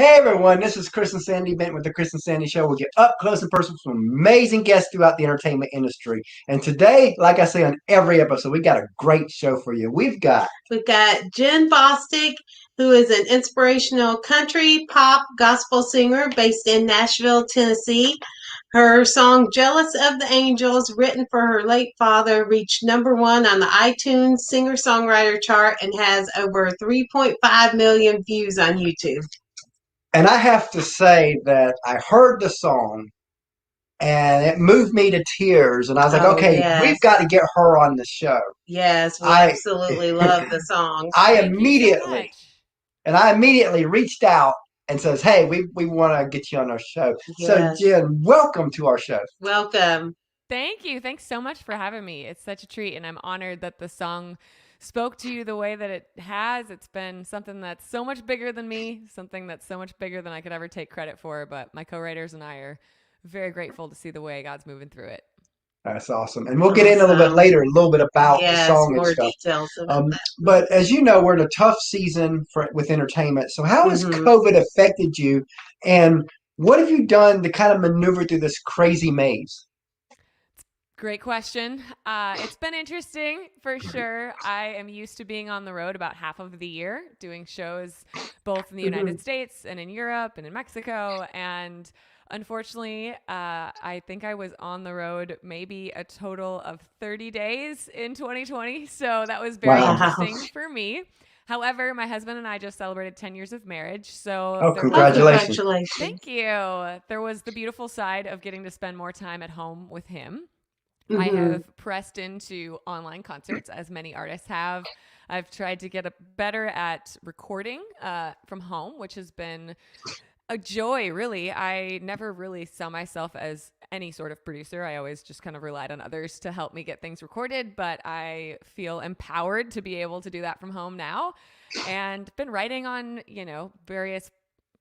Hey everyone, this is Chris and Sandy Bent with the Chris and Sandy Show. We get up close and personal with some amazing guests throughout the entertainment industry. And today, like I say on every episode, we got a great show for you. We've got Jenn Bostic, who is an inspirational country pop gospel singer based in Nashville, Tennessee. Her song Jealous of the Angels, written for her late father, reached number one on the iTunes singer-songwriter chart and has over 3.5 million views on YouTube. And I have to say that I heard the song and it moved me to tears. And I was like, Oh, okay, we've yes. got to get her on the show. Yes, we I absolutely love the song. I Thank you so immediately much. I immediately reached out and says, hey, we want to get you on our show. So Yes. Jen, welcome to our show. Welcome. Thank you. Thanks so much for having me. It's such a treat, and I'm honored that the song spoke to you the way that it has. It's been something that's so much bigger than me, something that's so much bigger than I could ever take credit for. But my co-writers and I are very grateful to see the way God's moving through it. That's awesome. And we'll get in a little bit Awesome. later, a little bit about the Yes, song and more stuff. details about that. But as you know, we're in a tough season with entertainment. So how has Mhm. COVID affected you? And what have you done to kind of maneuver through this crazy maze? Great question. It's been interesting for sure. I am used to being on the road about half of the year, doing shows both in the United States and in Europe and in Mexico. And unfortunately, I think I was on the road maybe a total of 30 days in 2020. So that was very Wow. interesting for me. However, my husband and I just celebrated 10 years of marriage. So Oh, there was congratulations. Congratulations. Thank you. There was the beautiful side of getting to spend more time at home with him. I Mhm. have pressed into online concerts, as many artists have. I've tried to get better at recording from home, which has been a joy, really. I never really saw myself as any sort of producer. I always just kind of relied on others to help me get things recorded, but I feel empowered to be able to do that from home now. And been writing on, various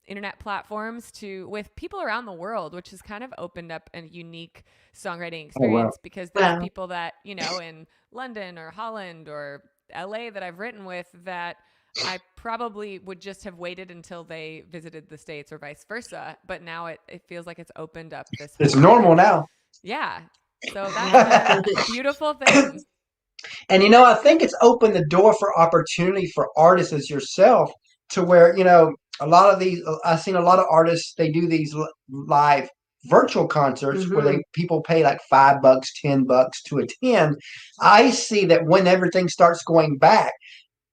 internet platforms with people around the world, which has kind of opened up a unique songwriting Oh, wow. experience because there's Wow. people that, in London or Holland or LA that I've written with that I probably would just have waited until they visited the States or vice versa. But now it feels like it's opened up this It's whole kind normal of, now. yeah. So that's Yeah. been a beautiful thing. And I think it's opened the door for opportunity for artists as yourself to where, a lot of these, I've seen a lot of artists, they do these live virtual concerts where Mhm. people pay like $5, $10 to attend. I see that when everything starts going back,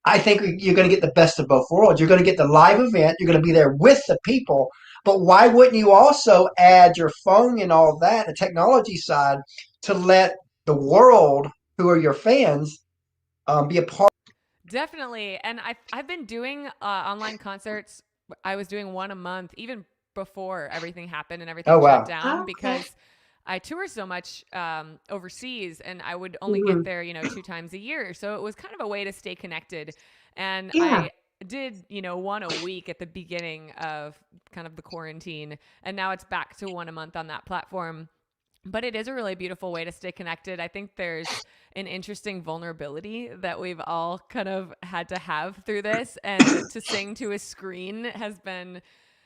I think you're going to get the best of both worlds. You're going to get the live event. You're going to be there with the people. But why wouldn't you also add your phone and all that, the technology side, to let the world, who are your fans, be a part? Definitely. And I've been doing online concerts. I was doing one a month even before everything happened and Oh, everything shut wow. down Okay. because I tour so much overseas and I would only get Mhm. there, two times a year. So it was kind of a way to stay connected. And Yeah. I did, one a week at the beginning of kind of the quarantine. And now it's back to one a month on that platform. But it is a really beautiful way to stay connected. I think there's an interesting vulnerability that we've all kind of had to have through this. And to sing to a screen has been,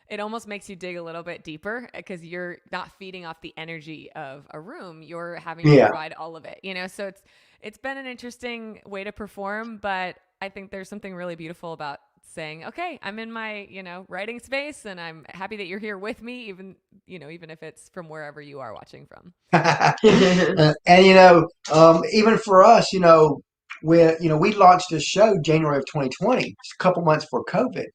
it almost makes you dig a little bit deeper because you're not feeding off the energy of a room. You're having to Yeah. provide all of it, So it's been an interesting way to perform, but I think there's something really beautiful about saying, okay, I'm in my, writing space and I'm happy that you're here with me, even if it's from wherever you are watching from. And even for us, we launched this show January of 2020, just a couple months before COVID,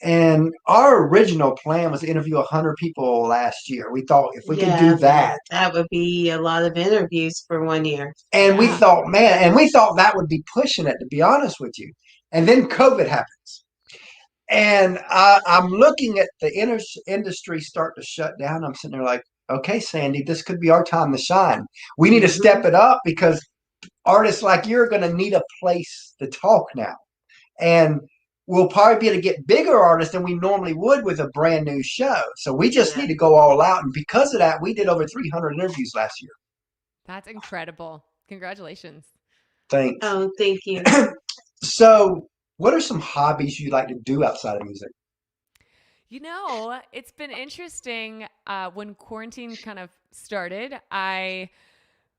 and our original plan was to interview 100 people last year. We thought if we could do Yeah, that, that would be a lot of interviews for one year. and we Yeah. thought, man, and we thought that would be pushing it, to be honest with you. And then COVID happens. And I'm looking at the industry start to shut down. I'm sitting there like, okay, Sandy, this could be our time to shine. We need to step it up because artists like you are going to need a place to talk now. And we'll probably be able to get bigger artists than we normally would with a brand new show. So we just Yeah. need to go all out. And because of that, we did over 300 interviews last year. That's incredible. Congratulations. Thanks. Oh, thank you. So, what are some hobbies you like to do outside of music? It's been interesting. When quarantine kind of started, I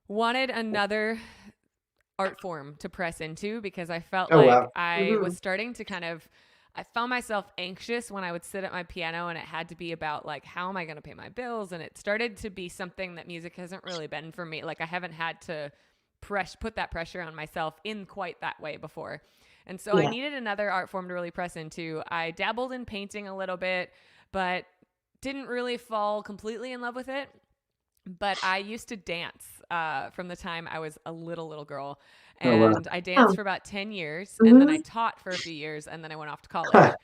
wanted another art form to press into because I felt Oh like wow. I Mm-hmm. was starting to I found myself anxious when I would sit at my piano and it had to be about like, how am I going to pay my bills? And it started to be something that music hasn't really been for me. Like I haven't had to put that pressure on myself in quite that way before. And so I Yeah. needed another art form to really press into. I dabbled in painting a little bit, but didn't really fall completely in love with it. But I used to dance from the time I was a little girl. Oh wow. And I danced Oh. for about 10 years. And then I Mm-hmm. taught for a few years. And then I went off to college.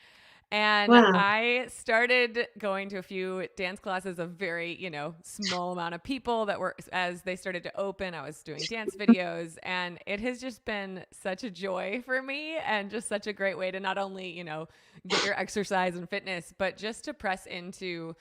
And Wow. I started going to a few dance classes of very, small amount of people that were, as they started to open, I was doing dance videos. And it has just been such a joy for me and just such a great way to not only, get your exercise and fitness, but just to press into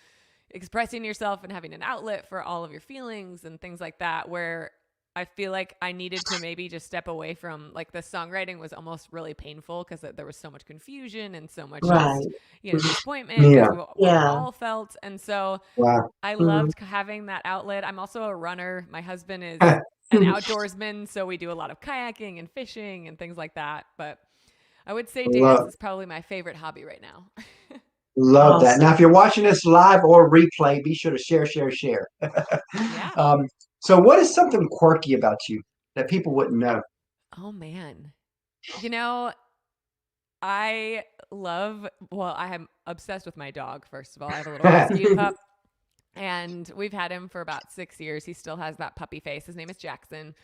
expressing yourself and having an outlet for all of your feelings and things like that, where I feel like I needed to maybe just step away from like the songwriting was almost really painful because there was so much confusion and so much Right. just, disappointment Yeah. as what we Yeah. all felt. And so Wow. I Mm-hmm. loved having that outlet. I'm also a runner. My husband is an outdoorsman, so we do a lot of kayaking and fishing and things like that. But I would say dance love is probably my favorite hobby right now. love that. Now, Awesome. if you're watching this live or replay, be sure to share, share, share. Yeah. um, so, what is something quirky about you that people wouldn't know? Oh man. You know, I I am obsessed with my dog, first of all. I have a little rescue pup, and we've had him for about 6 years. He still has that puppy face. His name is Jackson.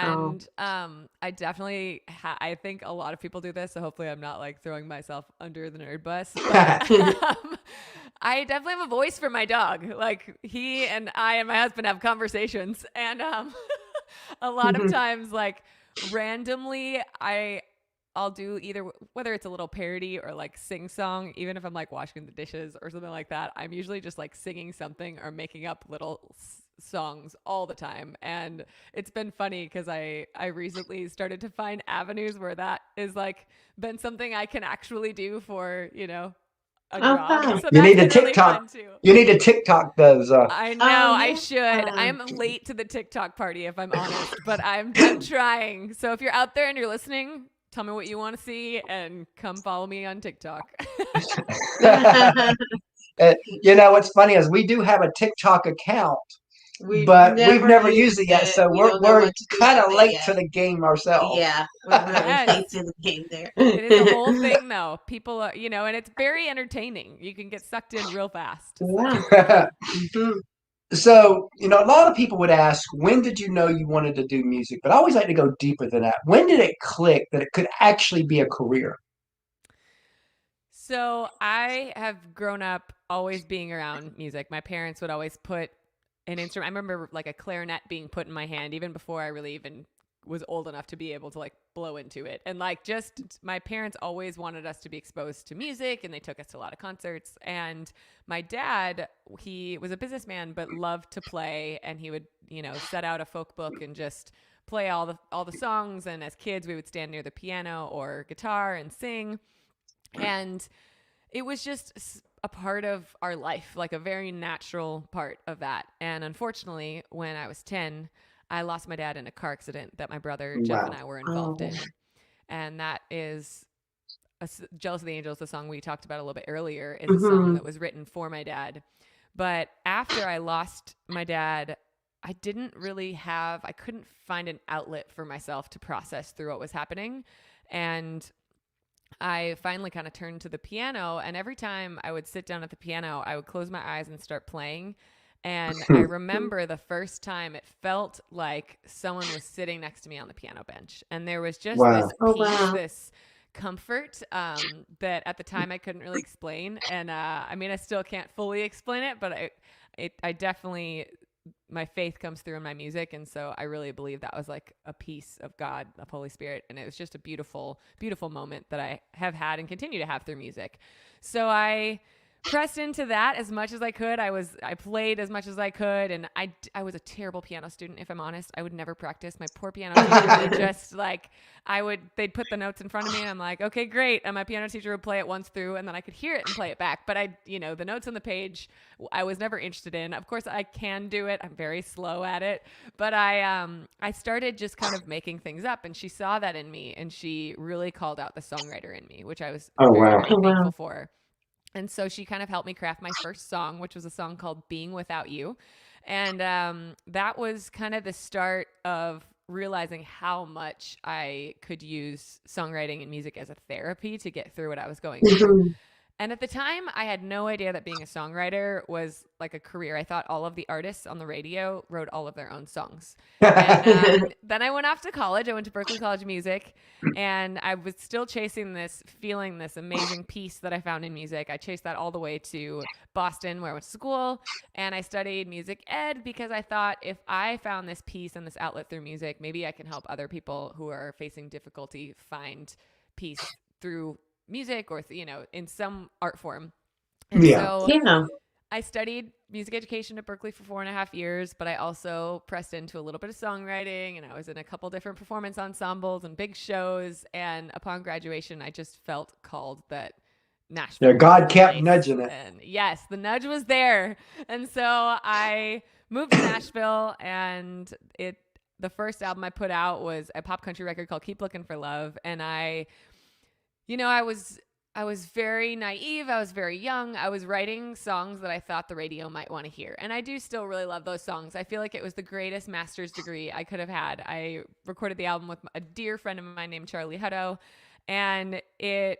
Oh. And I definitely, I think a lot of people do this, so hopefully I'm not like throwing myself under the nerd bus, but I definitely have a voice for my dog. Like he and I and my husband have conversations, and a lot of times, like randomly, I'll do either whether it's a little parody or like sing song, even if I'm like washing the dishes or something like that. I'm usually just like singing something or making up little songs all the time. And it's been funny because I recently started to find avenues where that is like been something I can actually do for, a Oh, job. fun. So You that's need to been really TikTok. fun too. You need to TikTok those. I Oh, know I yeah. should. I'm late to the TikTok party if I'm honest, but I'm trying. So if you're out there and you're listening, tell me what you want to see and come follow me on TikTok. What's funny is we do have a TikTok account, We've but we've never never used used it yet. it. So We we're don't know we're what to do kind with of it late yet. to the game ourselves. Yeah, we're really late Yes. to the game there. It is a whole thing though. People, and it's very entertaining. You can get sucked in real fast. So. Yeah. Mhm. So, a lot of people would ask, when did you know you wanted to do music? But I always like to go deeper than that. When did it click that it could actually be a career? So I have grown up always being around music. My parents would always put an instrument. I remember like a clarinet being put in my hand even before I really even was old enough to be able to like blow into it. And like just my parents always wanted us to be exposed to music and they took us to a lot of concerts. And my dad, he was a businessman but loved to play and he would, set out a folk book and just play all the songs, and as kids we would stand near the piano or guitar and sing. And it was just a part of our life, like a very natural part of that. And unfortunately, when I was 10, I lost my dad in a car accident that my brother Jeff and Wow. I were involved Oh. in. And that is Jealous of the Angels, the song we talked about a little bit earlier, is a song Mhm. that was written for my dad. But after I lost my dad, I couldn't find an outlet for myself to process through what was happening. And I finally kind of turned to the piano, and every time I would sit down at the piano, I would close my eyes and start playing. And I remember the first time it felt like someone was sitting next to me on the piano bench. And there was just Wow. this Oh, peace, wow. this comfort that at the time I couldn't really explain. And I still can't fully explain it, but I definitely, my faith comes through in my music, and so I really believe that was like a piece of God, of Holy Spirit, and it was just a beautiful beautiful moment that I have had and continue to have through music. So I pressed into that as much as I could. I played as much as I could, and I was a terrible piano student, if I'm honest. I would never practice. My poor piano teacher would just like they'd put the notes in front of me, and I'm like, okay, great. And my piano teacher would play it once through, and then I could hear it and play it back. But the notes on the page, I was never interested in. Of course, I can do it. I'm very slow at it, but I started just kind of making things up, and she saw that in me, and she really called out the songwriter in me, which I was Oh, very, wow. very thankful for. And so she kind of helped me craft my first song, which was a song called Being Without You. And that was kind of the start of realizing how much I could use songwriting and music as a therapy to get through what I was going through. And at the time, I had no idea that being a songwriter was like a career. I thought all of the artists on the radio wrote all of their own songs. And then I went off to college. I went to Berklee College of Music, and I was still chasing this feeling, this amazing peace that I found in music. I chased that all the way to Boston, where I went to school, and I studied music ed because I thought if I found this peace and this outlet through music, maybe I can help other people who are facing difficulty find peace through music or in some art form. And so I studied music education at Berklee for 4.5 years, but I also pressed into a little bit of songwriting, and I was in a couple different performance ensembles and big shows. And upon graduation, I just felt called that Nashville. Yeah, God kept nudging it. And yes, the nudge was there. And so I moved to Nashville, and the first album I put out was a pop country record called Keep Looking for Love. And I was very naive. I was very young. I was writing songs that I thought the radio might want to hear. And I do still really love those songs. I feel like it was the greatest master's degree I could have had. I recorded the album with a dear friend of mine named Charlie Hutto, and it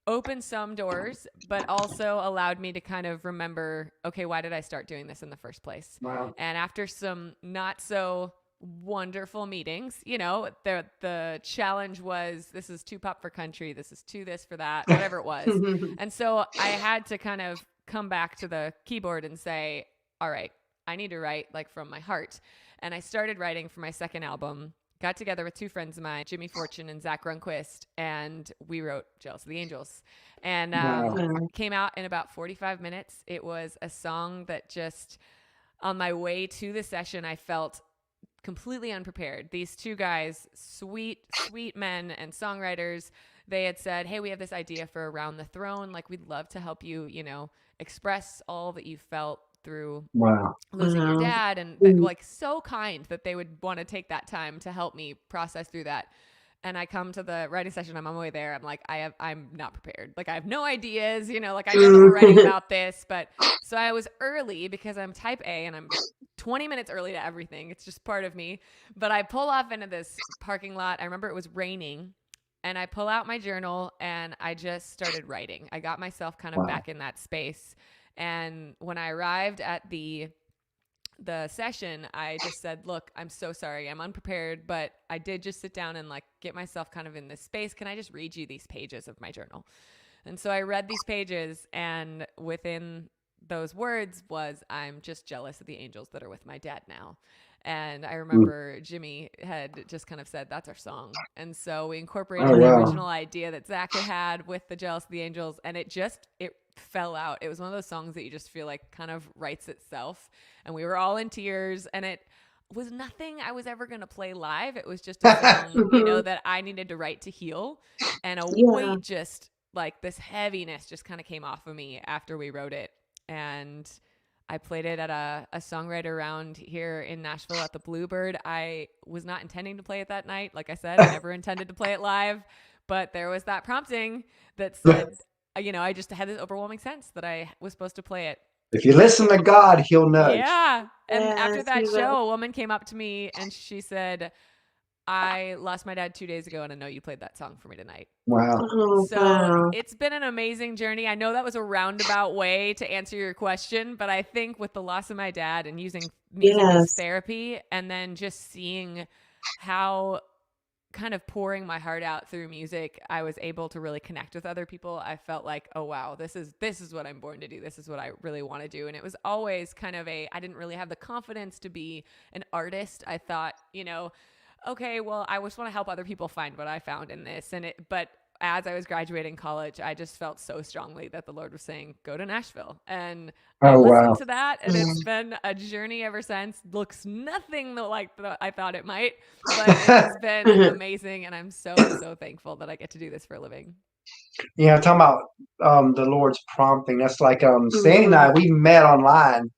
opened some doors, but also allowed me to kind of remember, okay, why did I start doing this in the first place? Wow. And after some not so wonderful meetings, the challenge was, this is too pop for country, this is too this for that, whatever it was. And so I had to kind of come back to the keyboard and say, all right, I need to write like from my heart. And I started writing for my second album, got together with two friends of mine, Jimmy Fortune and Zach Grunquist, and we wrote Jealous of the Angels. And came out in about 45 minutes. It was a song that just, on my way to the session, I felt completely unprepared. These two guys, sweet men and songwriters, they had said, hey, we have this idea for Around the Throne. Like, we'd love to help you, express all that you felt through losing your dad. And like, so kind that they would want to take that time to help me process through that. And I come to the writing session, I'm on my way there. I'm like, I'm not prepared. Like, I have no ideas, like I know that we're writing about this, but so I was early because I'm type A and I'm 20 minutes early to everything. It's just part of me. But I pull off into this parking lot. I remember it was raining, and I pull out my journal and I just started writing. I got myself kind of back in that space. And when I arrived at the session, I just said, look, I'm so sorry. I'm unprepared, but I did just sit down and like get myself kind of in this space. Can I just read you these pages of my journal? And so I read these pages, and within those words was, I'm just jealous of the angels that are with my dad now. And I remember Jimmy had just kind of said, that's our song. And so we incorporated the original idea that Zach had with the Jealous of the Angels, and it fell out. It was one of those songs that you just feel like kind of writes itself. And we were all in tears, and it was nothing I was ever going to play live. It was just a song, that I needed to write to heal. And a weight, just like this heaviness just kind of came off of me after we wrote it. And I played it at a songwriter round here in Nashville at the Bluebird. I was not intending to play it that night. Like I said, I never intended to play it live, but there was that prompting that said, I just had this overwhelming sense that I was supposed to play it. If you listen to God, he'll nudge. Yeah. And after that show, a woman came up to me and she said, I lost my dad 2 days ago, and I know you played that song for me tonight. Wow. So it's been an amazing journey. I know that was a roundabout way to answer your question, but I think with the loss of my dad and using music as therapy, and then just seeing how kind of pouring my heart out through music, I was able to really connect with other people. I felt like, oh wow, this is what I'm born to do. This is what I really want to do. And it was always kind of I didn't really have the confidence to be an artist. I thought, okay, well, I just want to help other people find what I found in this. But as I was graduating college, I just felt so strongly that the Lord was saying, go to Nashville. And I Oh, listened wow. to that, and it's been a journey ever since. Looks nothing like I thought it might, but it has been amazing. And I'm so, so thankful that I get to do this for a living. Yeah, talking about the Lord's prompting. That's like Sandy and I, Mhm. we met online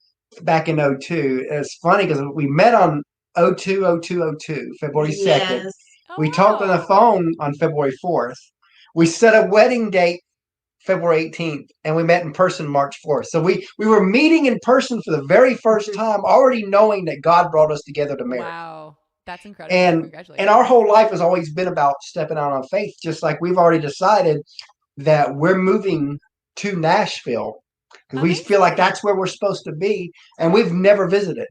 back in '02. It's funny because we met on '02, February 2nd. Yes. We talked on the Oh, phone on February 4th. We set a wedding date February 18th, and we met in person March 4th. So we were meeting in person for the very first time, already knowing that God brought us together to marry. wow. That's incredible. And our Congratulations. whole life has always been about stepping out on faith, just like we've already decided that we're moving to Nashville because we feel like Amazing. that's where we're supposed to be, and we've never visited.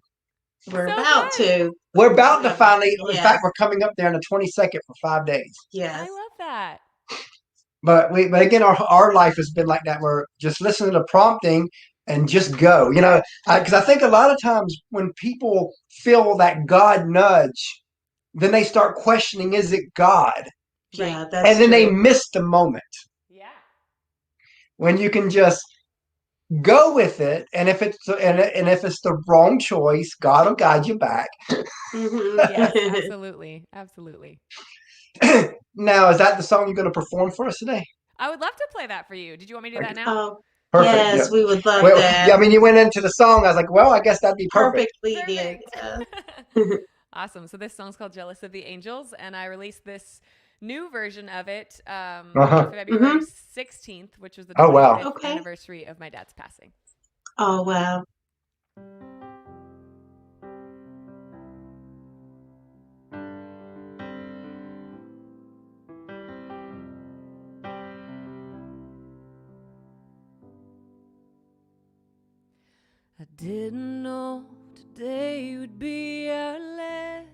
We're So about good. to. We're about to finally, in Yes. fact, we're coming up there on the 22nd for 5 days. Yes. I love that. But again, our life has been like that. We're just listening to prompting and just go, because I think a lot of times when people feel that God nudge, then they start questioning, is it God? Right. Yeah, And that's then they true. miss the moment Yeah. when you can just go with it. And if it's the wrong choice, God will guide you back. Yes, Mhm. absolutely. Absolutely. Now, is that the song you're going to perform for us today? I would love to play that for you. Did you want me to do that Okay, now? Oh, perfect. Yeah. yes, we would love Great. Well, yeah. that. I mean, you went into the song. I was like, well, I guess that'd be perfect. Perfectly did. Perfect. Awesome. So this song's called Jealous of the Angels, and I released this new version of it Uh on huh. February Hmm. 16th, which was the Oh wow. 25th Okay. anniversary of my dad's passing. Oh, wow. I didn't know today would be our last,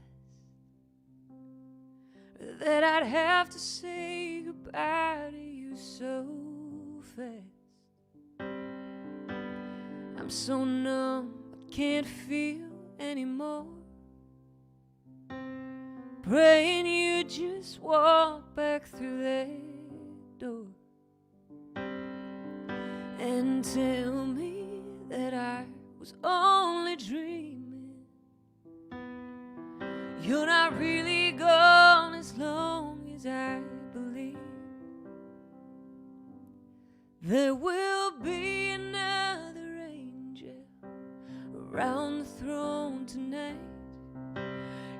that I'd have to say goodbye to you so fast. I'm so numb, I can't feel anymore. Praying you just walk back through that door and tell me that I was only dreaming. You're not really gone as long as I believe. There will be another angel around the throne tonight.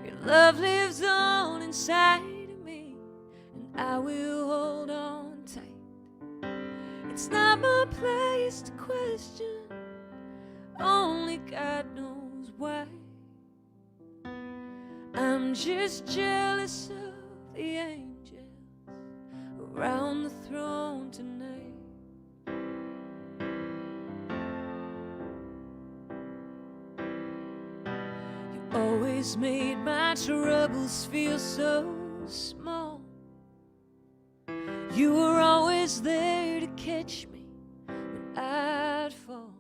Your love lives on inside of me, and I will hold on tight. It's not my place to question, only God knows why. I'm just jealous of the angels around the throne tonight. You always made my troubles feel so small. You were always there to catch me when I'd fall.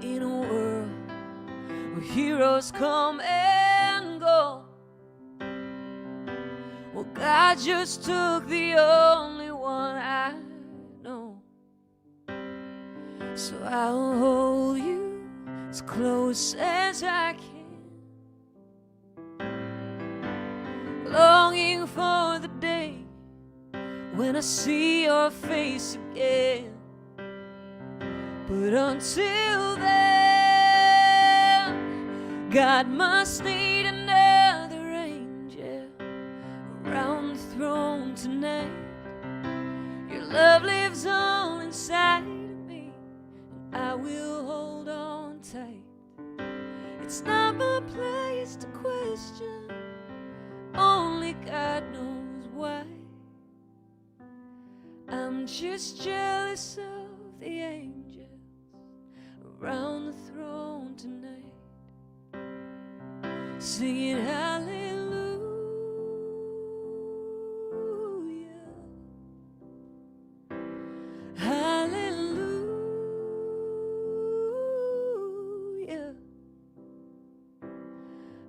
In a world where heroes come and go, well, God just took the only one I know. So I'll hold you as close as I can, longing for the day when I see your face again. But until then, God must need another angel around the throne tonight. Your love lives on inside of me, and I will hold on tight. It's not my place to question, only God knows why. I'm just jealous of the angels around the throne tonight, singing hallelujah, hallelujah,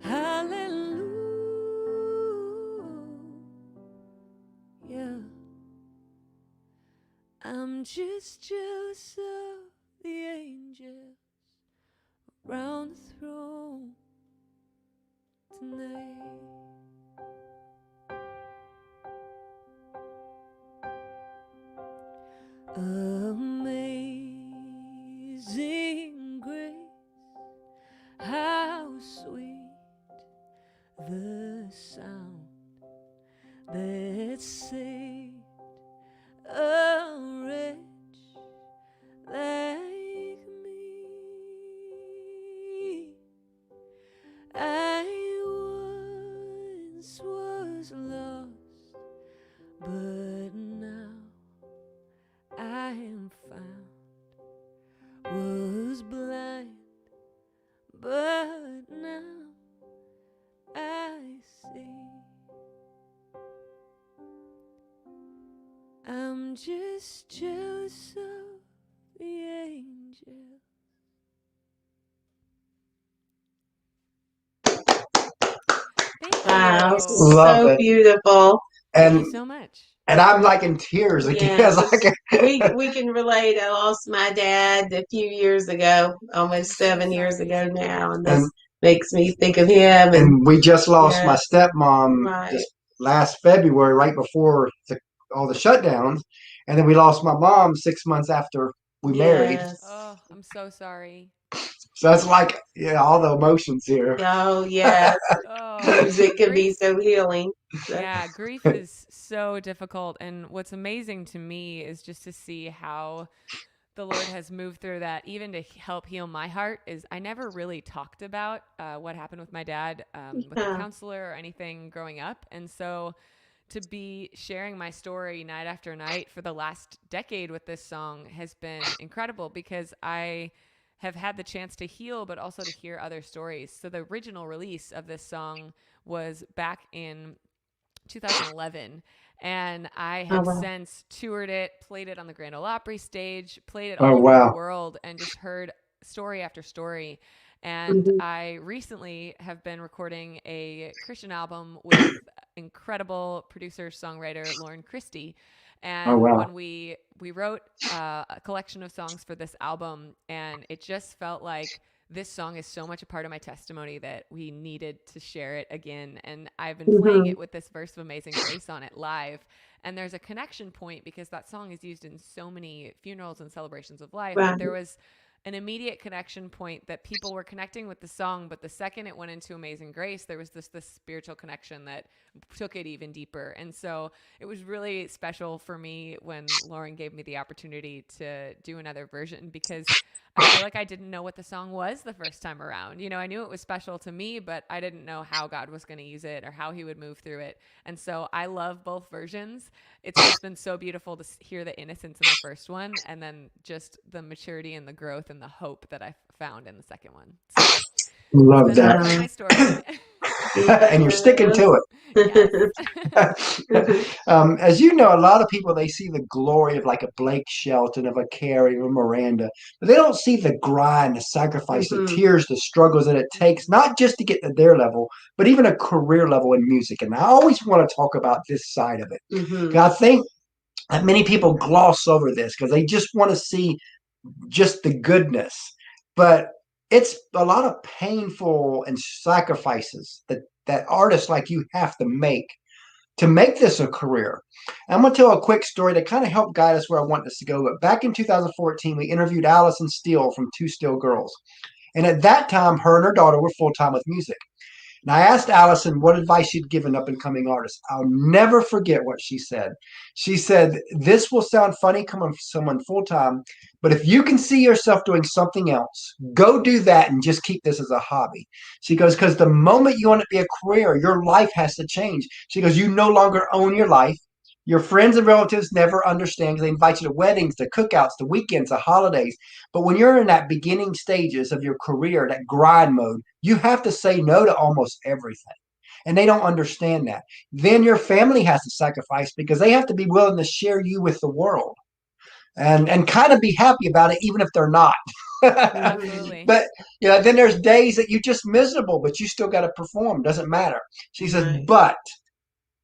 hallelujah. I'm just jealous of the angels around the throne tonight. Amazing grace, how sweet the sound that saved a wretch like me. I once was lost, but now I am found. Was blind, but now I see. I'm just jealous of the angels. Thank Wow, you. Love so it. beautiful. Thank And you so much. I'm like in tears because I Yes, can. we can relate. I lost my dad a few years ago, almost I'm so 7 years sorry. ago now, and and this makes me think of him. And and we just lost my yes, stepmom right. just last February, right before all the shutdowns, and then we lost my mom 6 months after we married. Yes. Oh, I'm so sorry. So that's like, yeah, all the emotions here. Oh, yes. Oh, Music can be grief. so healing. So, Yeah, grief is so difficult. And what's amazing to me is just to see how the Lord has moved through that, even to help heal my heart. Is I never really talked about what happened with my dad with a yeah. counselor or anything growing up. And so to be sharing my story night after night for the last decade with this song has been incredible because I have had the chance to heal, but also to hear other stories. So the original release of this song was back in 2011, and I Oh, have wow. since toured it, played it on the Grand Ole Opry stage, played it Oh all over the wow. world, and just heard story after story. And Hmm. I recently have been recording a Christian album with incredible producer songwriter Lauren Christie. Oh And wow. when we wrote a collection of songs for this album, and it just felt like this song is so much a part of my testimony that we needed to share it again. And I've been playing Hmm. it with this verse of Amazing Grace on it live. And there's a connection point because that song is used in so many funerals and celebrations of life. But Right. there was an immediate connection point that people were connecting with the song. But the second it went into Amazing Grace, there was this spiritual connection that took it even deeper. And so it was really special for me when Lauren gave me the opportunity to do another version because I feel like I didn't know what the song was the first time around. You know, I knew it was special to me, but I didn't know how God was going to use it or how he would move through it. And so I love both versions. It's just been so beautiful to hear the innocence in the first one and then just the maturity and the growth and the hope that I found in the second one. So Love that. that's Wow. my story. And you're sticking Yes. to Yes. it. As you know, a lot of people, they see the glory of like a Blake Shelton, of a Carey or Miranda, but they don't see the grind, the sacrifice, the Hmm. tears, the struggles that it takes, Mhm. not just to get to their level, but even a career level in music. And I always want to talk about this side of it. Hmm. 'Cause I think that many people gloss over this because they just want to see just the goodness. But it's a lot of painful and sacrifices that artists like you have to make this a career. I'm going to tell a quick story that kind of helped guide us where I want this to go. But back in 2014, we interviewed Allison Steele from Two Still Girls. And at that time, her and her daughter were full time with music. And I asked Allison what advice she'd give an up and coming artist. I'll never forget what she said. She said, "This will sound funny coming from someone full time, but if you can see yourself doing something else, go do that and just keep this as a hobby." She goes, "Because the moment you want it to be a career, your life has to change." She goes, "You no longer own your life. Your friends and relatives never understand because they invite you to weddings, to cookouts, to weekends, to holidays. But when you're in that beginning stages of your career, that grind mode, you have to say no to almost everything. And they don't understand that. Then your family has to sacrifice because they have to be willing to share you with the world and kind of be happy about it, even if they're not." Hmm. Absolutely. But then there's days that you're just miserable, but you still got to perform. Doesn't matter. She says, Right. "But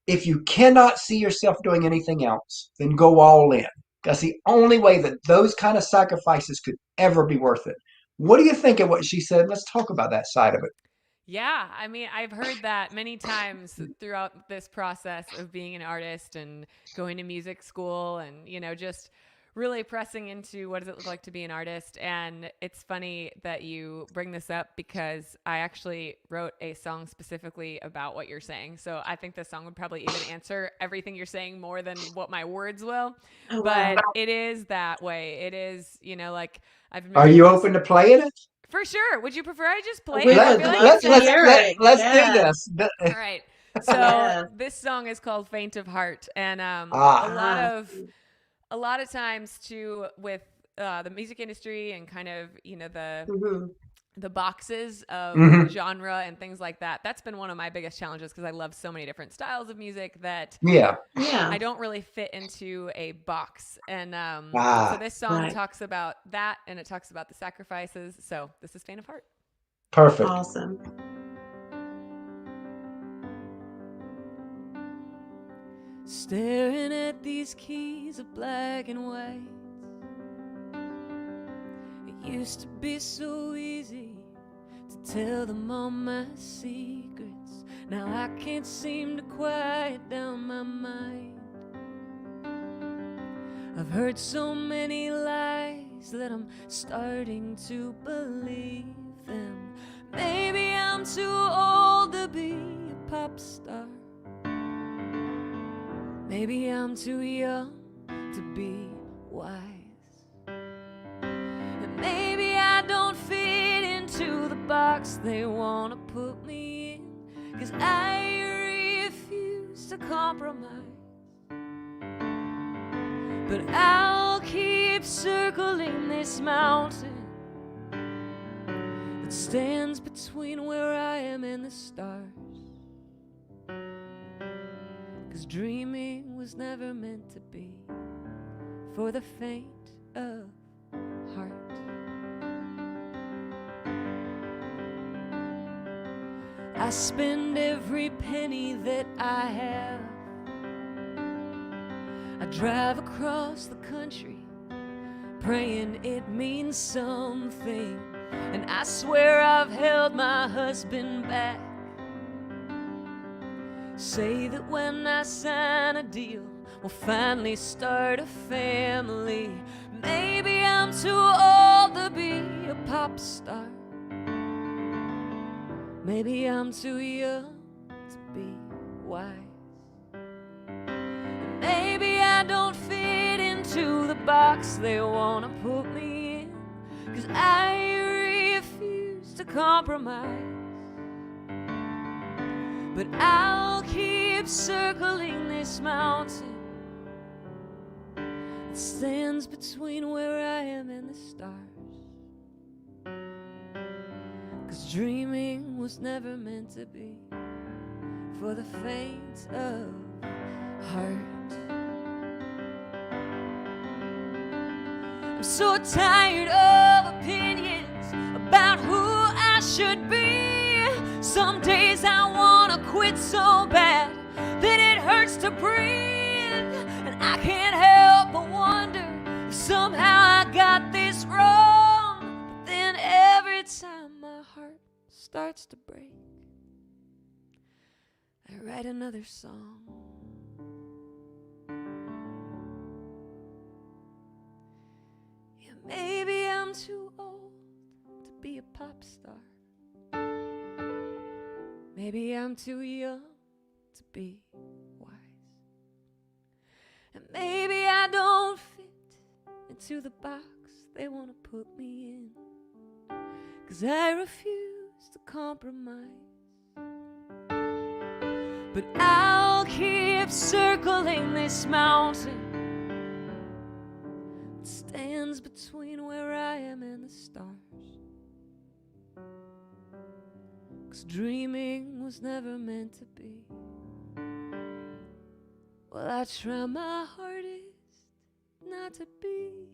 if you cannot see yourself doing anything else, then go all in." That's the only way that those kind of sacrifices could ever be worth it. What do you think of what she said? Let's talk about that side of it. Yeah, I mean, I've heard that many times throughout this process of being an artist and going to music school and, just really pressing into what does it look like to be an artist. And it's funny that you bring this up because I actually wrote a song specifically about what you're saying. So I think the song would probably even answer everything you're saying more than what my words will. Oh, wow. But it is that way. It is, like I've been Are very you close. open to playing it? For sure. Would you prefer I just play We it? I would feel like love it's to just hear it. Let's do Yeah. this. all right. So Yes. this song is called "Faint of Heart," and Ah. a lot of times too with the music industry and kind of Mm-hmm. the boxes of Hmm. genre and things like that. That's been one of my biggest challenges because I love so many different styles of music that Yeah. Yeah. I don't really fit into a box. And so Ah. this song Right. talks about that, and it talks about the sacrifices. So this is "Faint of Heart." Perfect. Awesome. Staring at these keys of black and white. It used to be so easy to tell them all my secrets. Now I can't seem to quiet down my mind. I've heard so many lies that I'm starting to believe them. Maybe I'm too old to be a pop star. Maybe I'm too young to be wise. And maybe I don't fit into the box they want to put me in, 'cause I refuse to compromise. But I'll keep circling this mountain that stands between where I am and the stars. 'Cause dreaming was never meant to be for the faint of heart. I spend every penny that I have. I drive across the country praying it means something. And I swear I've held my husband back. Say that when I sign a deal, we'll finally start a family. Maybe I'm too old to be a pop star. Maybe I'm too young to be wise. Maybe I don't fit into the box they want to put me in, 'cause I refuse to compromise. But I'll keep circling this mountain that stands between where I am and the stars. 'Cause dreaming was never meant to be for the faint of heart. I'm so tired of opinions about who I should be. Some days I wanna quit so bad that it hurts to breathe. And I can't help but wonder if somehow I got this wrong. But then every time my heart starts to break, I write another song. Yeah, maybe I'm too old to be a pop star. Maybe I'm too young to be wise. And maybe I don't fit into the box they want to put me in, 'cause I refuse to compromise. But I'll keep circling this mountain that stands between where I am and the stars. 'Cause dreaming was never meant to be. Well, I try my hardest not to be.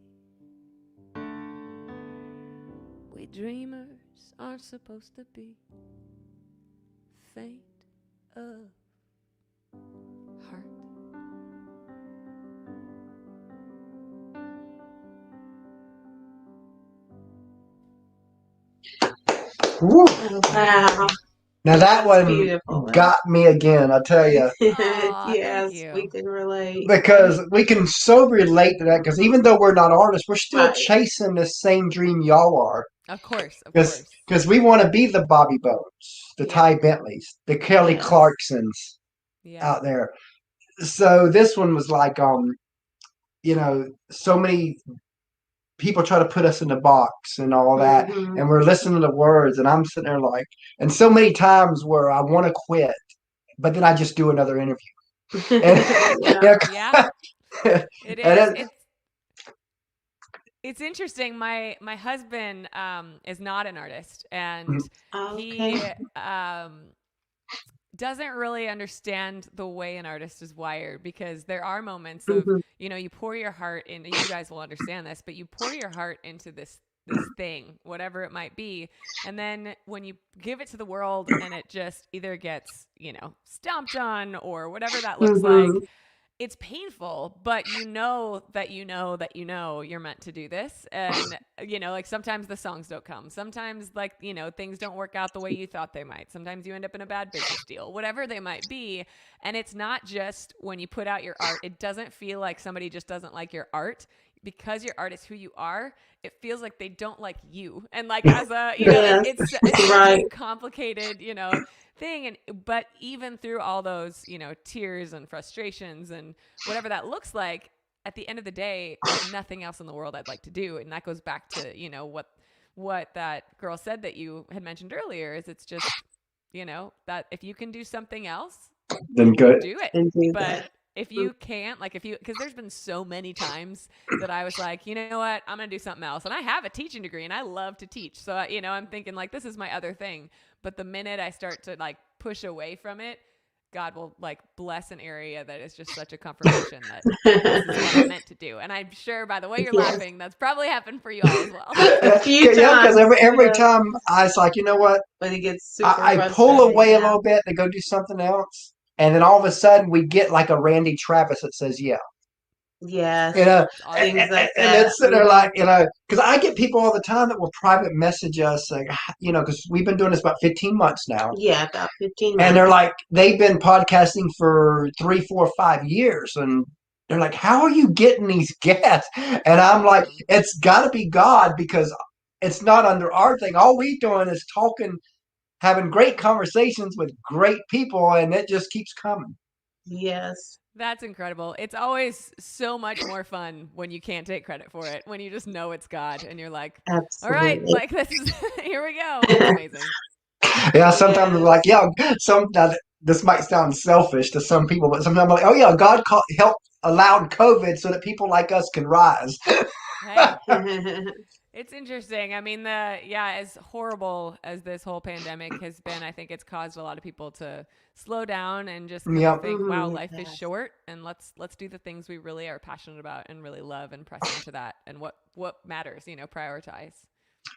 We dreamers aren't supposed to be faint of heart. Woo. Wow. Now that That's one beautiful. got me again, I tell you, Aw, thank Yes, we you. can relate. because we can so relate to that. Because even though we're not artists, we're still Right. chasing the same dream y'all are. Of course, of Because course. we want to be the Bobby Bones, the Yep. Ty Bentleys, the Kelly Yes. Clarksons Yeah. out there. So this one was like, so many people try to put us in the box and all that, Mhm. and we're listening to words, and I'm sitting there like, and so many times where I want to quit, but then I just do another interview, and Yeah. Yeah. It and is. it, It's interesting. My husband is not an artist, and he Okay. doesn't really understand the way an artist is wired, because there are moments of, Mhm. you pour your heart in. You guys will understand this, but you pour your heart into this thing, whatever it might be, and then when you give it to the world and it just either gets stomped on or whatever that looks like, Mhm. it's painful, but you're meant to do this. And, like sometimes the songs don't come. Sometimes, like, things don't work out the way you thought they might. Sometimes you end up in a bad business deal, whatever they might be. And it's not just when you put out your art, it doesn't feel like somebody just doesn't like your art. Because your art is who you are, it feels like they don't like you. And like, as a, Yes. it's such Right. a complicated, thing. And but even through all those tears and frustrations and whatever that looks like, at the end of the day, there's nothing else in the world I'd like to do. And that goes back to what that girl said that you had mentioned earlier, is it's just that if you can do something else, then good. do it. And do But that. if you can't, like, because there's been so many times that I was like, you know what, I'm going to do something else. And I have a teaching degree and I love to teach. So, I'm thinking like, this is my other thing. But the minute I start to like push away from it, God will like bless an area that is just such a confirmation that this is what I'm meant to do. And I'm sure by the way you're Yes. laughing, that's probably happened for you all as well. A few Yeah, because times. every Yes. time I was like, you know what, But it gets super I pull frustrating. away a Yeah. little bit to go do something else, and then all of a sudden we get like a Randy Travis that says, "Yeah." Yes. You know, It's and, awesome. Things like and that. it's sitting there like, because I get people all the time that will private message us, like, because we've been doing this about 15 months now. Yeah, about 15 And they're months. like, they've been podcasting for 3, 4, 5 years. And they're like, how are you getting these guests? And I'm like, Awesome. it's got to be God, because it's not under our thing. All we doing is talking, having great conversations with great people, and it just keeps coming. Yes. That's incredible. It's always so much more fun when you can't take credit for it, when you just know it's God and you're like, all right, Absolutely. like this is, here we go. It's amazing. Yeah, sometimes I'm like, Yes. yeah, now this might sound selfish to some people, but sometimes I'm like, oh yeah, God helped allowed COVID so that people like us can rise. Hey, it's interesting. I mean, as horrible as this whole pandemic has been, I think it's caused a lot of people to slow down and just kind of Yep. think, wow, Mhm. life is Yes. short, and let's do the things we really are passionate about and really love and press into that, and what matters, prioritize.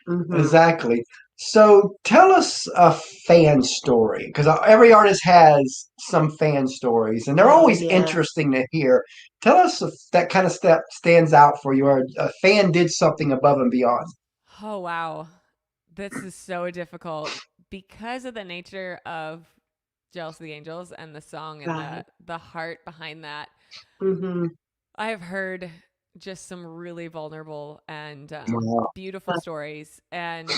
Mhm. Exactly. So tell us a fan story, because every artist has some fan stories, and they're Oh always yeah. interesting to hear. Tell us if that kind of step stands out for you, or a fan did something above and beyond. Oh, wow. This is so difficult because of the nature of Jealous of the Angels and the song and Right. the heart behind that. Mhm. I have heard just some really vulnerable and Wow. beautiful stories. And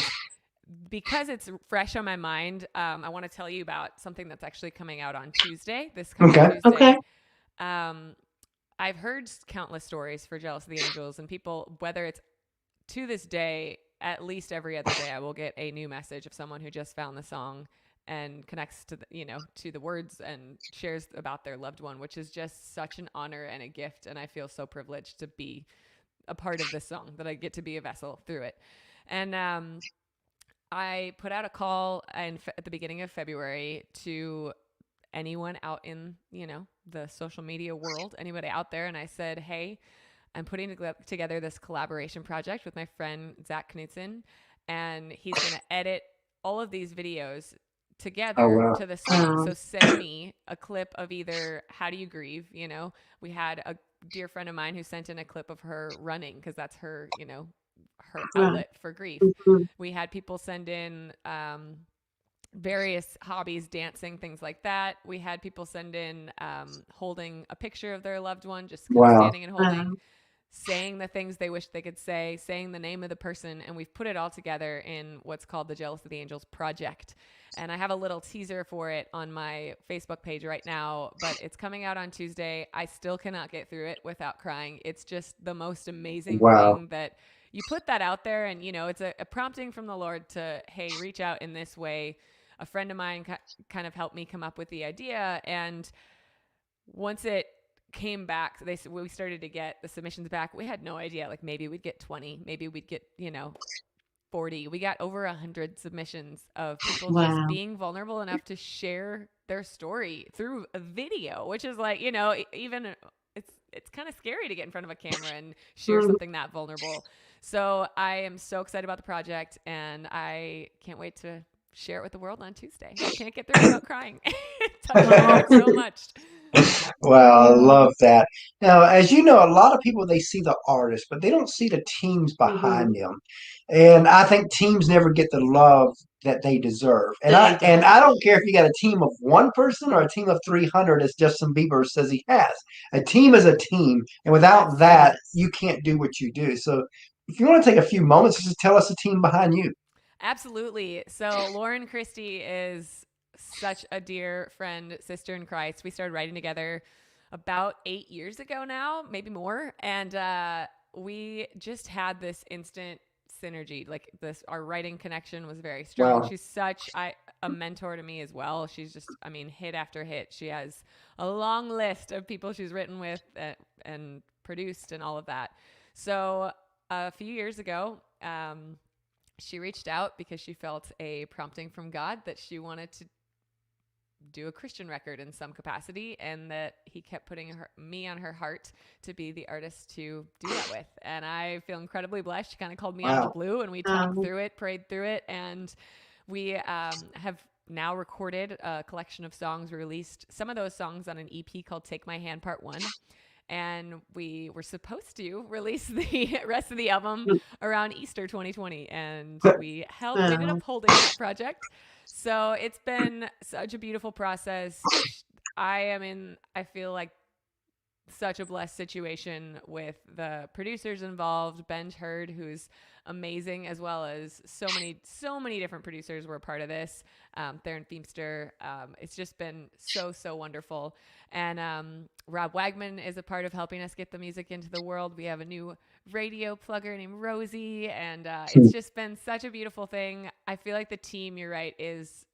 because it's fresh on my mind, I want to tell you about something that's actually coming out on Tuesday, this coming Okay. Okay. Tuesday. Um, I've heard countless stories for Jealous of the Angels, and people, whether it's to this day, at least every other day, I will get a new message of someone who just found the song and connects to to the words and shares about their loved one, which is just such an honor and a gift. And I feel so privileged to be a part of this song, that I get to be a vessel through it. And I put out a call at the beginning of February to anyone out in the social media world, anybody out there, and I said, hey, I'm putting together this collaboration project with my friend Zach Knutson, and he's going to edit all of these videos Oh together wow. to the song. Wow. So send me a clip of either How Do You Grieve? We had a dear friend of mine who sent in a clip of her running, because that's her, her Right. outlet for grief. Mhm. We had people send in various hobbies, dancing, things like that. We had people send in holding a picture of their loved one, just kind of Wow. standing and holding, saying the things they wish they could say, saying the name of the person, and we've put it all together in what's called the Jealous of the Angels Project. And I have a little teaser for it on my Facebook page right now, but it's coming out on Tuesday. I still cannot get through it without crying. It's just the most amazing Wow. thing that you put that out there, and it's a prompting from the Lord to, hey, reach out in this way. A friend of mine kind of helped me come up with the idea, and once it came back, we started to get the submissions back. We had no idea, like maybe we'd get 20, maybe we'd get 40. We got over 100 submissions of people just Wow. being vulnerable enough to share their story through a video, which is like, even it's kind of scary to get in front of a camera and share something that vulnerable. So I am so excited about the project, and I can't wait to share it with the world on Tuesday. I can't get through without crying. It touched my heart so much. Wow, I love that. Now, as you know, a lot of people they see the artist, but they don't see the teams behind them. And I think teams never get the love that they deserve. And They I don't. don't care if you got a team of one person or a team of 300, as Justin Bieber says he has. A team is a team, and without that, you can't do what you do. So, if you want to take a few moments, just tell us the team behind you. Absolutely. So Lauren Christie is such a dear friend, sister in Christ. We started writing together about 8 years ago now, maybe more. And we just had this instant synergy. Like our writing connection was very strong. Wow. She's a mentor to me as well. She's just, I mean, hit after hit. She has a long list of people she's written with and produced and all of that. So a few years ago, she reached out because she felt a prompting from God that she wanted to do a Christian record in some capacity, and that he kept putting me on her heart to be the artist to do that with. And I feel incredibly blessed. She kind of called me out of the blue, and we talked through it, prayed through it, and we have now recorded a collection of songs. We released some of those songs on an EP called Take My Hand Part 1. And we were supposed to release the rest of the album around Easter 2020. And we ended up holding that project. So it's been such a beautiful process. I feel like such a blessed situation with the producers involved. Ben Hurd, who's amazing, as well as so many different producers were a part of this. Theron Feemster. It's just been so wonderful. And Rob Wagman is a part of helping us get the music into the world. We have a new radio plugger named Rosie, and it's just been such a beautiful thing. I feel like the team, you're right, is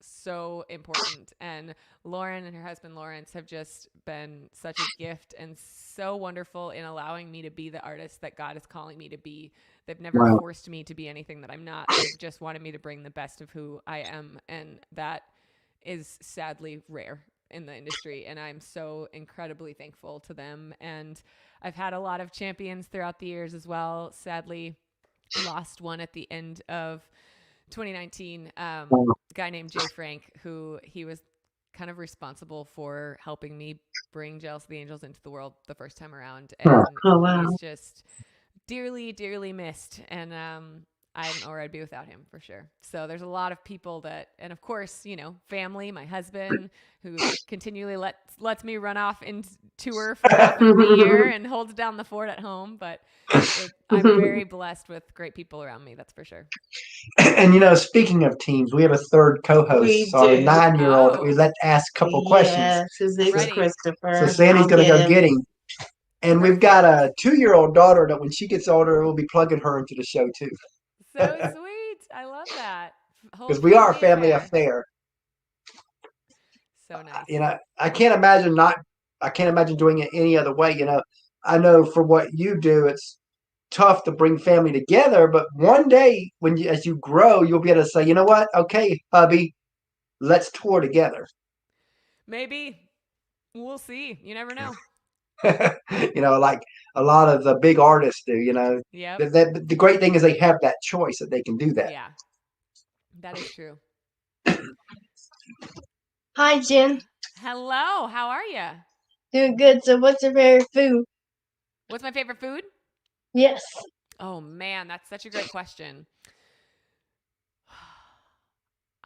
so important, and Lauren and her husband Lawrence have just been such a gift and so wonderful in allowing me to be the artist that God is calling me to be. They've never forced me to be anything that I'm not. They've just wanted me to bring the best of who I am, and that is sadly rare in the industry, and I'm so incredibly thankful to them. And I've had a lot of champions throughout the years as well. Sadly lost one at the end of 2019, a guy named Jay Frank, who he was kind of responsible for helping me bring Jealous of the Angels into the world the first time around. And he's just dearly missed. And I don't know where I'd be without him, for sure. So there's a lot of people and of course, family, my husband, who continually lets me run off and tour for half of the year and holds down the fort at home. But I'm very blessed with great people around me, that's for sure. And speaking of teams, we have a third co-host, our 9-year-old, that we let ask a couple questions. Yes, his name is Christopher. So Sandy's going to go get him. And we've got a 2-year-old daughter that when she gets older, we'll be plugging her into the show too. So sweet. I love that. Because we are a family affair. So nice. I can't imagine doing it any other way. I know for what you do, it's tough to bring family together, but one day as you grow, you'll be able to say, you know what? Okay, hubby, let's tour together. Maybe. We'll see. You never know. Like a lot of the big artists do, Yeah. The great thing is they have that choice that they can do that. Yeah. That is true. Hi, Jen. Hello. How are you? Doing good. So what's your favorite food? What's my favorite food? Yes. Oh man, that's such a great question.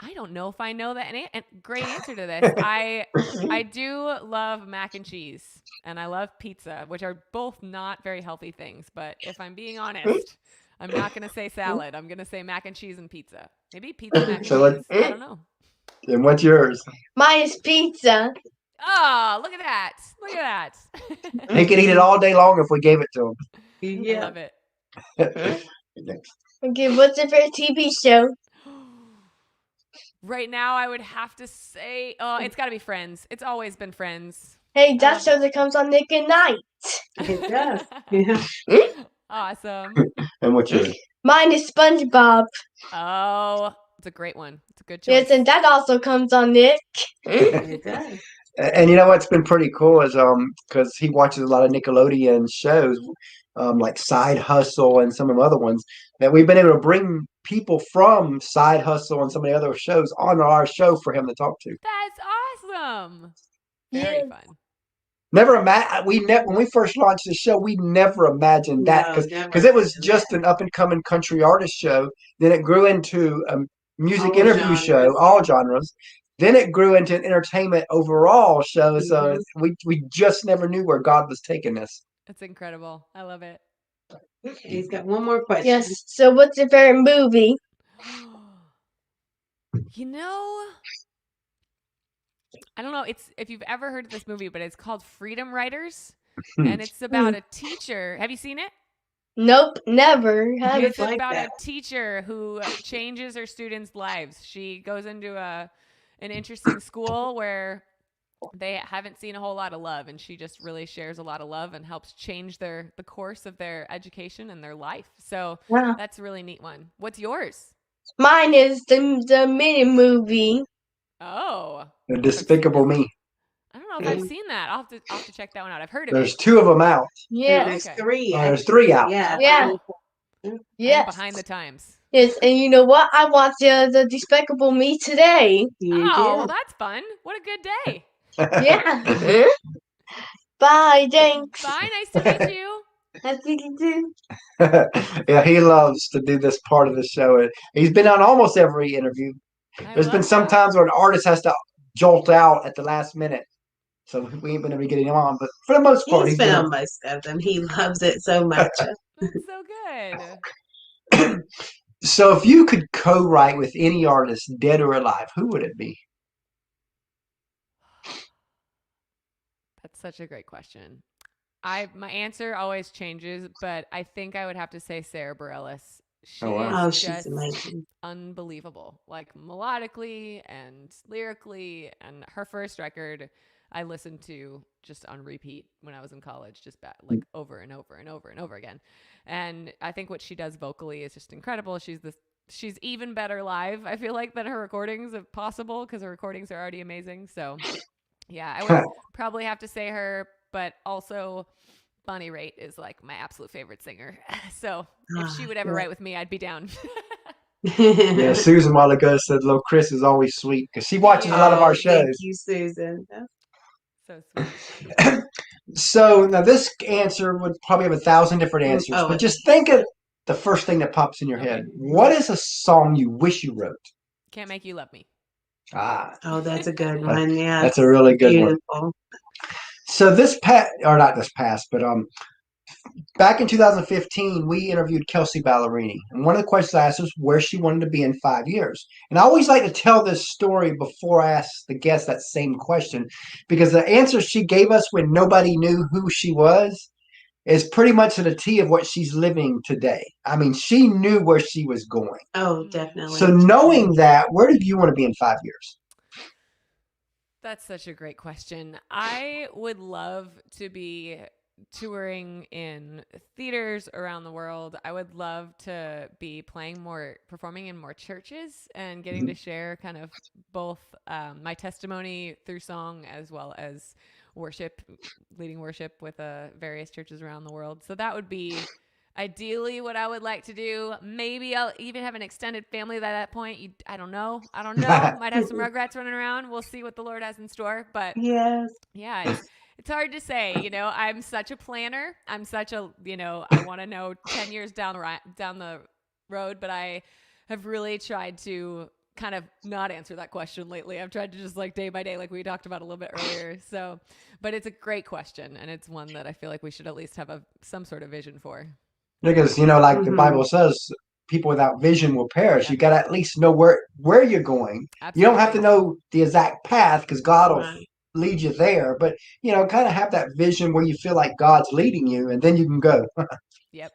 I don't know if I know that great answer to this. I do love mac and cheese and I love pizza, which are both not very healthy things. But if I'm being honest, I'm not going to say salad. I'm going to say mac and cheese and pizza. Maybe pizza, mac and So cheese. I don't know. and what's yours? Mine is pizza. Oh, look at that. Look at that. He could eat it all day long if we gave it to I love it. him. Okay, what's your favorite TV show? Right now, I would have to say, oh, it's got to be Friends. It's always been Friends. Hey, that show that comes on Nick at Night. It does. Yeah. Awesome. And what's yours? Mine is SpongeBob. Oh, it's a great one. It's a good choice. Yes, and that also comes on Nick. It does. And you know what's been pretty cool is because he watches a lot of Nickelodeon shows, like Side Hustle and some of the other ones, that we've been able to bring people from Side Hustle and some of the other shows on our show for him to talk to. That's awesome. Very Yeah. fun. When we first launched the show, we never imagined that No, because never it was imagined just that. an up and coming country artist show. Then it grew into a music All interview genres. show, all genres. Then it grew into an entertainment overall show. So we just never knew where God was taking us. It's incredible. I love it. He's got one more question. Yes, so what's your favorite movie? You know, I don't know. It's if you've ever heard of this movie, but it's called Freedom Writers, and it's about a teacher. Have you seen it? Nope, never. Have It's like about that. a teacher who changes her students' lives. She goes into an interesting school where they haven't seen a whole lot of love, and she just really shares a lot of love and helps change the course of their education and their life. So Wow. that's a really neat one. What's yours? Mine is the mini movie. Oh, Despicable Me. I don't know if I've seen that. I'll have to check that one out. I've heard of There's it. two of them out. Yeah. There's Okay. three. There's three out. Yeah. Yeah. I'm Yes. behind the times. Yes, and you know what? I watched the Despicable Me today. You Oh, well, did. that's fun. What a good day. Yeah. Bye, thanks. Bye. Nice to meet you. That's what you do. Yeah, he loves to do this part of the show. He's been on almost every interview. There's been some times where an artist has to jolt out at the last minute. So we ain't been able to get him on, but for the most part, He's been on most of them. He loves it so much. That's so good. So if you could co-write with any artist, dead or alive, who would it be? That's such a great question. My answer always changes, but I think I would have to say Sarah Bareilles. She Oh, is she's just amazing. unbelievable, like melodically and lyrically. And her first record, I listened to just on repeat when I was in college, just like over and over and over and over again. And I think what she does vocally is just incredible. She's even better live, I feel like, than her recordings if possible, because her recordings are already amazing. So yeah, I would probably have to say her, but also Bonnie Raitt is like my absolute favorite singer. So if she would ever write with me, I'd be down. Yeah, Susan a while ago said little Chris is always sweet because she watches a lot of our shows. Thank you, Susan. So sweet. So now this answer would probably have 1,000 different answers, but just think of the first thing that pops in your head. What is a song you wish you wrote? Can't Make You Love Me. Oh, that's a good one. Yeah, that's a really good beautiful one. So not this past, but back in 2015, we interviewed Kelsey Ballerini, and one of the questions I asked was where she wanted to be in 5 years. And I always like to tell this story before I ask the guest that same question, because the answer she gave us when nobody knew who she was is pretty much to the T of what she's living today. I mean, she knew where she was going. Oh, definitely. So knowing that, where do you want to be in 5 years? That's such a great question. I would love to be touring in theaters around the world. I would love to be performing in more churches and getting to share kind of both my testimony through song as well as leading worship with various churches around the world. So that would be ideally what I would like to do. Maybe I'll even have an extended family at that point. I don't know. Might have some Rugrats running around. We'll see what the Lord has in store. But yes, yeah, It's hard to say, I'm such a planner. I'm such a, I want to know 10 years down the road, but I have really tried to kind of not answer that question lately. I've tried to just like day by day, like we talked about a little bit earlier. So, but it's a great question, and it's one that I feel like we should at least have some sort of vision for. Because like the Mm-hmm. Bible says, people without vision will perish. Yeah, You got to at least know where you're going. You don't have to absolutely. know the exact path because God will Right. lead you there, but kind of have that vision where you feel like God's leading you, and then you can go. Yep.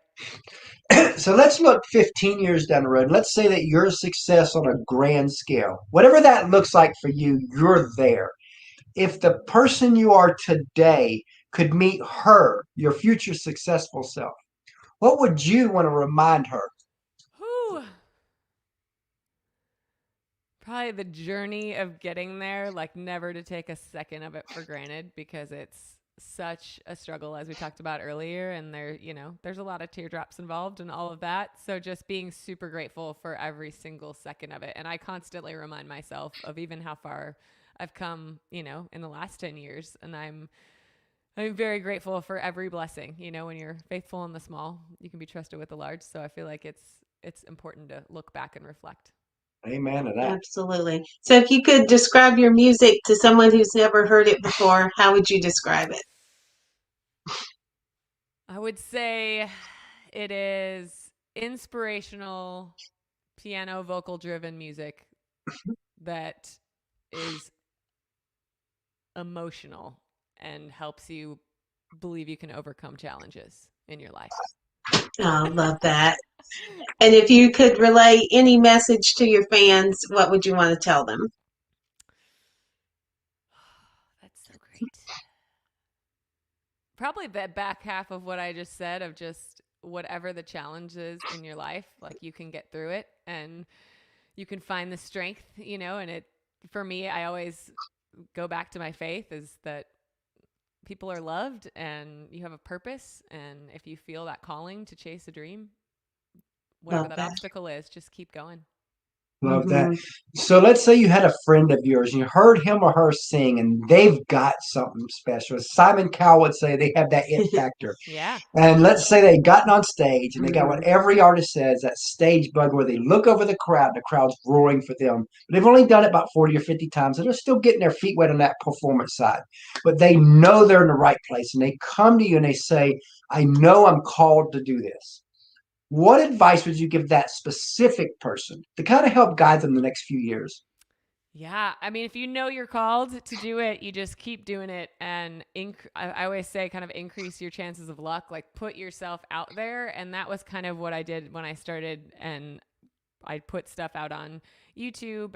So let's look 15 years down the road. Let's say that you're a success on a grand scale. Whatever that looks like for you, you're there. If the person you are today could meet her, your future successful self, what would you want to remind her? Whew. Probably the journey of getting there, like never to take a second of it for granted because it's such a struggle as we talked about earlier, and there's a lot of teardrops involved and all of that. So just being super grateful for every single second of it. And I constantly remind myself of even how far I've come, in the last 10 years, and I'm very grateful for every blessing. When you're faithful in the small, you can be trusted with the large. So I feel like it's important to look back and reflect. Amen to that. Absolutely. So if you could describe your music to someone who's never heard it before, how would you describe it? I would say it is inspirational, piano, vocal driven music that is emotional and helps you believe you can overcome challenges in your life. Oh, love that. And if you could relay any message to your fans, what would you want to tell them? That's so great. Probably the back half of what I just said of just whatever the challenge is in your life, like you can get through it and you can find the strength, and for me, I always go back to my faith is that people are loved and you have a purpose. And if you feel that calling to chase a dream, whatever Love that that. obstacle is, just keep going. Love that. Mm-hmm. So let's say you had a friend of yours and you heard him or her sing and they've got something special. As Simon Cowell would say, they have that it factor. Yeah. And let's say they've gotten on stage and they got Mm-hmm. what every artist says, that stage bug where they look over the crowd, the crowd's roaring for them. But they've only done it about 40 or 50 times. And they're still getting their feet wet on that performance side. But they know they're in the right place. And they come to you and they say, I know I'm called to do this. What advice would you give that specific person to kind of help guide them the next few years? Yeah. I mean, if you know you're called to do it, you just keep doing it. And I always say, kind of increase your chances of luck, like put yourself out there. And that was kind of what I did when I started. And I put stuff out on YouTube.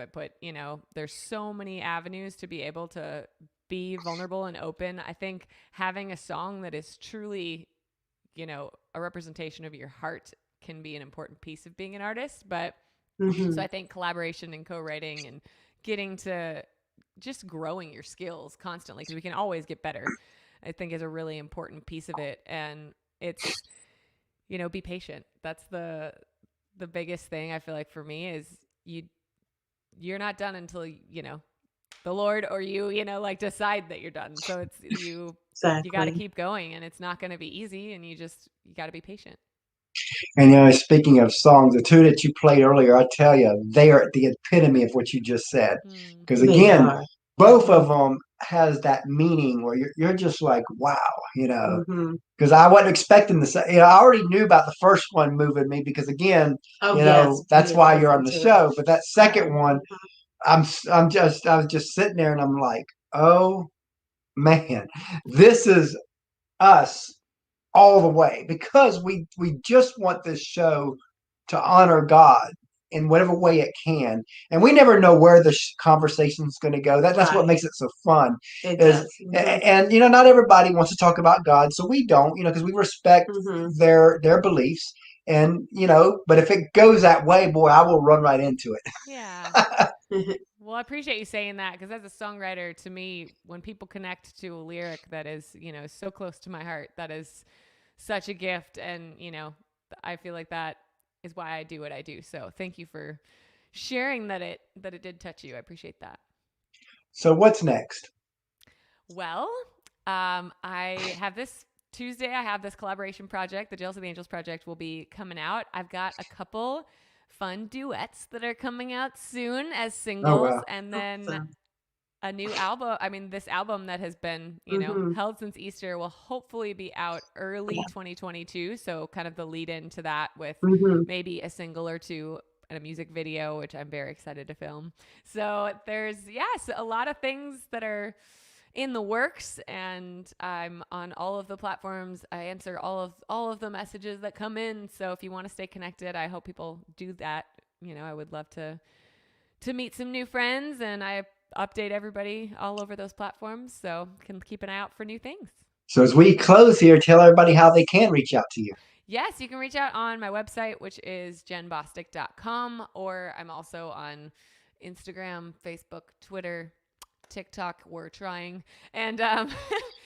There's so many avenues to be able to be vulnerable and open. I think having a song that is truly, a representation of your heart can be an important piece of being an artist. But so Mm-hmm. I think collaboration and co-writing and getting to just growing your skills constantly, because we can always get better, I think is a really important piece of it. And it's, be patient. That's the biggest thing I feel like for me is you're not done until, the Lord or you, like decide that you're done. So it's you got to Exactly. keep going, and it's not going to be easy, and you got to be patient. And speaking of songs, the two that you played earlier, I tell you, they are the epitome of what you just said. Hmm. Because They again, are. both of them has that meaning where you're just like, wow, Mm-hmm. because I wasn't expecting the I already knew about the first one moving me because again, Oh, yes. We that's had why you're on listened the to it. show. But that second one, Mhm. I was just sitting there and I'm like, oh man, this is us all the way because we just want this show to honor God in whatever way it can, and we never know where the conversation is going to go. That's what Right. makes it so fun. It Is does. Mm-hmm. and not everybody wants to talk about God, so we don't. Because we respect Mm-hmm. their beliefs, and but if it goes that way, boy, I will run right into Yeah. it. Well, I appreciate you saying that, because as a songwriter, to me, when people connect to a lyric that is, so close to my heart, that is such a gift. And, I feel like that is why I do what I do. So thank you for sharing that it did touch you. I appreciate that. So what's next? Well, I have this Tuesday. I have this collaboration project. The Jealous of the Angels project will be coming out. I've got a couple fun duets that are coming out soon as Oh singles, wow. and then Awesome. a new album. I mean, this album that has been, held since Easter will hopefully be out early 2022. So, kind of the lead into that with maybe a single or two and a music video, which I'm very excited to film. So, there's, yes, a lot of things that are in the works, and I'm on all of the platforms. I answer all of the messages that come in. So, if you want to stay connected, I hope people do that. I would love to meet some new friends, and I update everybody all over those platforms, so can keep an eye out for new things. So as we close here, tell everybody how they can reach out to you. Yes, you can reach out on my website, which is jennbostic.com, or I'm also on Instagram, Facebook, Twitter, TikTok. We're trying, and yeah,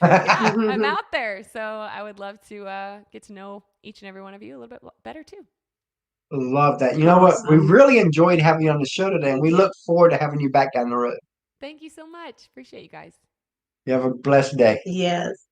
I'm out there. So I would love to get to know each and every one of you a little bit better too. Love that. You know what? We really enjoyed having you on the show today, and we look forward to having you back down the road. Thank you so much. Appreciate you guys. You have a blessed day. Yes.